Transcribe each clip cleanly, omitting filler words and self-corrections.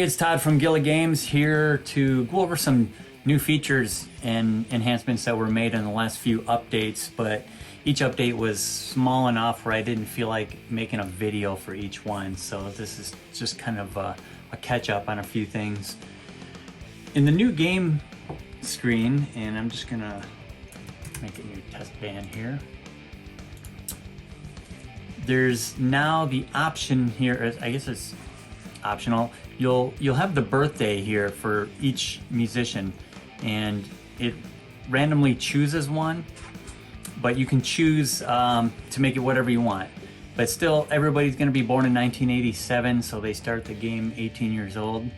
it's Todd from Gilla Games here to go over some new features and enhancements that were made in the last few updates, but each update was small enough where I didn't feel like making a video for each one, so this is just kind of a catch up on a few things. In the new game screen, and I'm just gonna make a new test band here, there's now the option here, I guess it's optional, you'll have the birthday here for each musician, and it randomly chooses one, but you can choose to make it whatever you want. But still, everybody's going to be born in 1987, so they start the game 18 years old.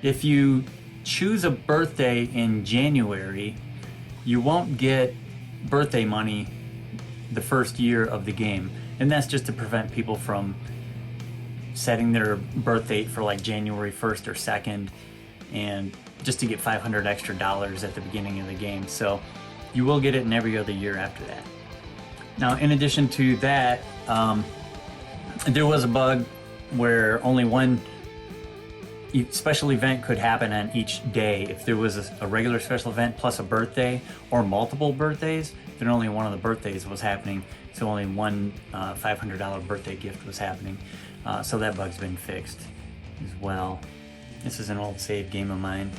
If you choose a birthday in January, you won't get birthday money the first year of the game, and that's just to prevent people from setting their birth date for like January 1st or 2nd, and just to get $500 extra at the beginning of the game. So you will get it in every other year after that. Now, in addition to that, there was a bug where only one special event could happen on each day. If there was a regular special event plus a birthday or multiple birthdays, then only one of the birthdays was happening, so only one $500 birthday gift was happening. So that bug's been fixed as well. This is an old save game of mine.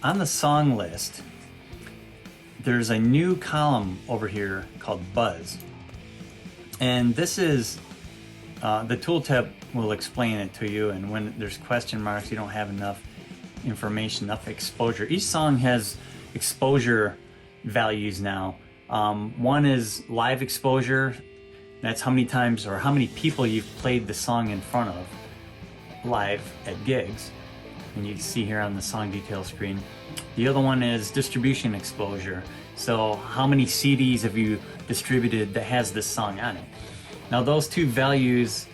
On the song list, there's a new column over here called Buzz. And this is, the tooltip will explain it to you, and when there's question marks, you don't have enough information, enough exposure. Each song has exposure values now. One is live exposure. That's how many times or how many people you've played the song in front of live at gigs. And you can see here on the song detail screen. The other one is distribution exposure. So how many CDs have you distributed that has this song on it? Now those two values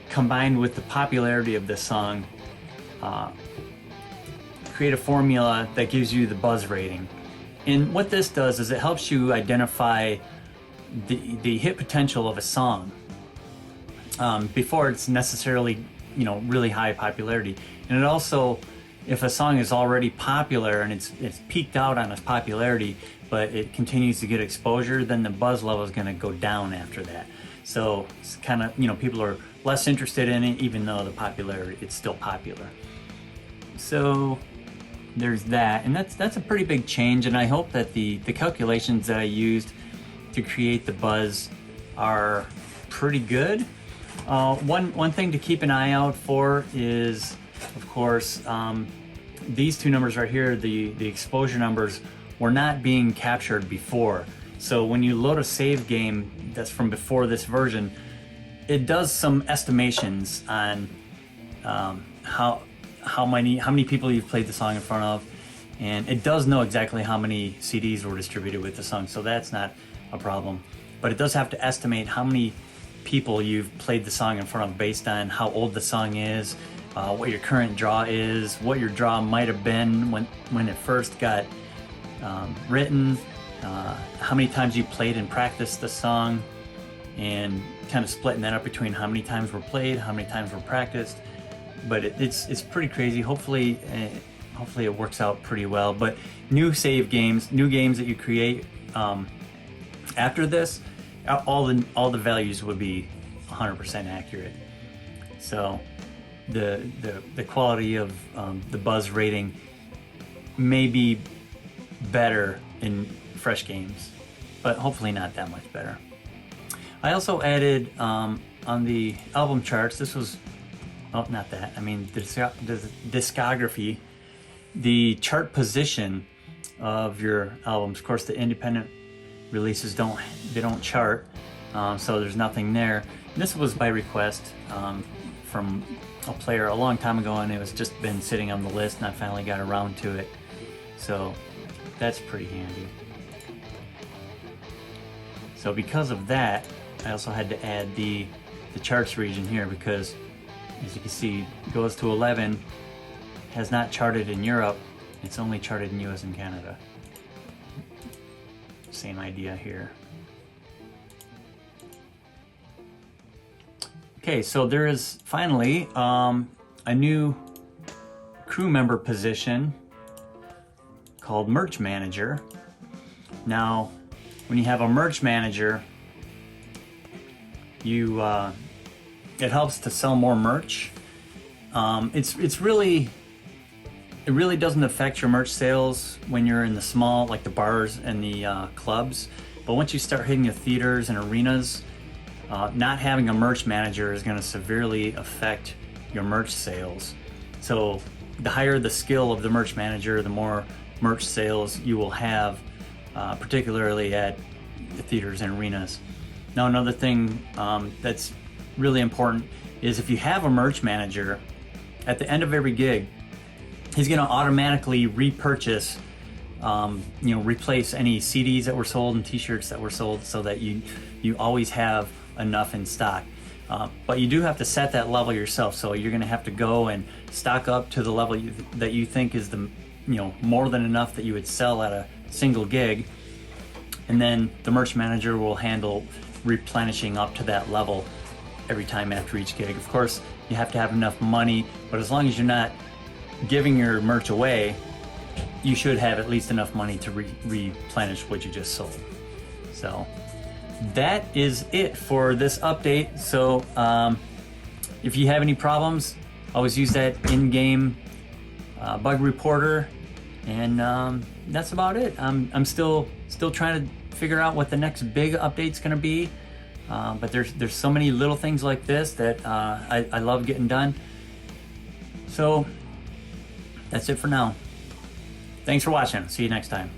combined with the popularity of this song create a formula that gives you the buzz rating. And what this does is it helps you identify the hit potential of a song before it's necessarily, really high popularity. And it also, if a song is already popular and it's peaked out on its popularity, but it continues to get exposure, then the buzz level is going to go down after that. So it's kind of, people are less interested in it, even though the popularity, it's still popular. So there's that, and that's a pretty big change, and I hope that the calculations that I used to create the buzz are pretty good. One thing to keep an eye out for is, of course, these two numbers right here, the exposure numbers, were not being captured before. So when you load a save game that's from before this version, it does some estimations on how many people you've played the song in front of, and it does know exactly how many CDs were distributed with the song, so that's not a problem. But it does have to estimate how many people you've played the song in front of based on how old the song is, what your current draw is, what your draw might have been when it first got written, how many times you played and practiced the song, and kind of splitting that up between how many times were played, how many times were practiced. But it's pretty crazy. Hopefully it works out pretty well. But new games that you create after this, all the values would be 100% accurate. So the quality of the buzz rating may be better in fresh games, but hopefully not that much better. I also added on the album charts, this was, not that, I mean the discography, the chart position of your albums. Of course, the independent releases don't chart, so there's nothing there. And this was by request from a player a long time ago, and it was just been sitting on the list, and I finally got around to it. So that's pretty handy. So because of that, I also had to add the charts region here, because as you can see, it goes to 11, has not charted in Europe, it's only charted in US and Canada. Same idea here. Okay, so there is finally a new crew member position called Merch Manager. Now, when you have a Merch Manager, it helps to sell more merch. It really doesn't affect your merch sales when you're in the small, like the bars and the clubs. But once you start hitting the theaters and arenas, not having a merch manager is going to severely affect your merch sales. So the higher the skill of the merch manager, the more merch sales you will have, particularly at the theaters and arenas. Now, another thing that's really important is if you have a merch manager, at the end of every gig, he's going to automatically repurchase, replace any CDs that were sold and t-shirts that were sold, so that you always have enough in stock. But you do have to set that level yourself, so you're going to have to go and stock up to the level that you think is more than enough that you would sell at a single gig, and then the merch manager will handle replenishing up to that level every time after each gig. Of course, you have to have enough money, but as long as you're not giving your merch away, you should have at least enough money to replenish what you just sold. So that is it for this update. So if you have any problems, always use that in-game bug reporter, and that's about it. I'm still trying to figure out what the next big update's going to be, but there's so many little things like this that I love getting done. So that's it for now. Thanks for watching. See you next time.